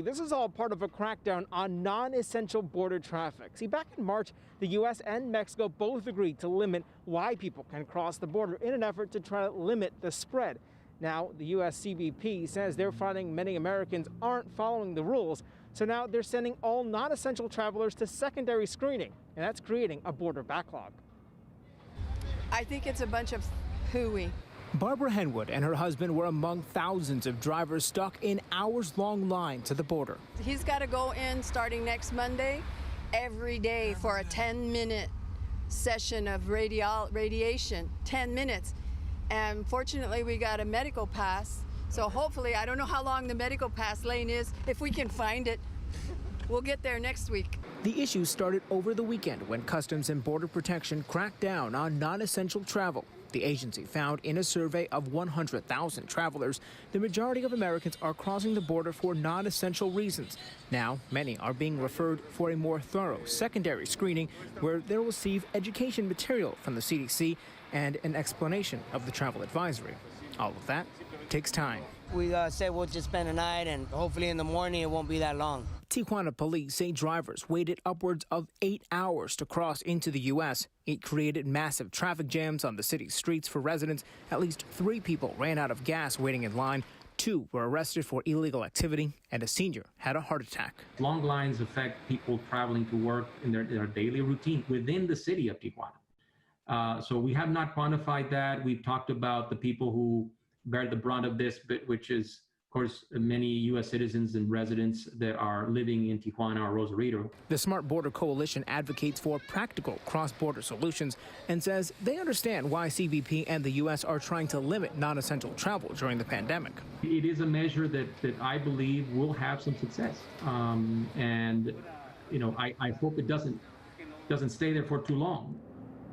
This is all part of a crackdown on non-essential border traffic. See, back in March, the U.S. and Mexico both agreed to limit why people can cross the border in an effort to try to limit the spread. Now, the U.S. CBP says they're finding many Americans aren't following the rules, so now they're sending all non-essential travelers to secondary screening, and that's creating a border backlog. I think it's a bunch of hooey. Barbara Henwood and her husband were among thousands of drivers stuck in hours-long line to the border. He's got to go in starting next Monday every day for a 10-minute session of radiation, 10 minutes. And fortunately, we got a medical pass. So hopefully, I don't know how long the medical pass lane is. If we can find it, we'll get there next week. The issue started over the weekend when Customs and Border Protection cracked down on non-essential travel. The agency found in a survey of 100,000 travelers, the majority of Americans are crossing the border for non-essential reasons. Now, many are being referred for a more thorough secondary screening where they'll receive education material from the CDC and an explanation of the travel advisory. All of that takes time. We said we'll just spend the night, and hopefully in the morning it won't be that long. Tijuana police say drivers waited upwards of 8 hours to cross into the U.S. It created massive traffic jams on the city's streets for residents. At least 3 people ran out of gas waiting in line. 2 were arrested for illegal activity, and a senior had a heart attack. Long lines affect people traveling to work in their daily routine within the city of Tijuana. So we have not quantified that. We've talked about the people who bear the brunt of this, which is, of course, many U.S. citizens and residents that are living in Tijuana or Rosarito. The Smart Border Coalition advocates for practical cross-border solutions and says they understand why CBP and the U.S. are trying to limit non-essential travel during the pandemic. It is a measure that I believe will have some success. And, you know, I hope it doesn't stay there for too long.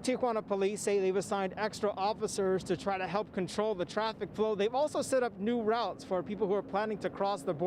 Tijuana police say they've assigned extra officers to try to help control the traffic flow. They've also set up new routes for people who are planning to cross the border.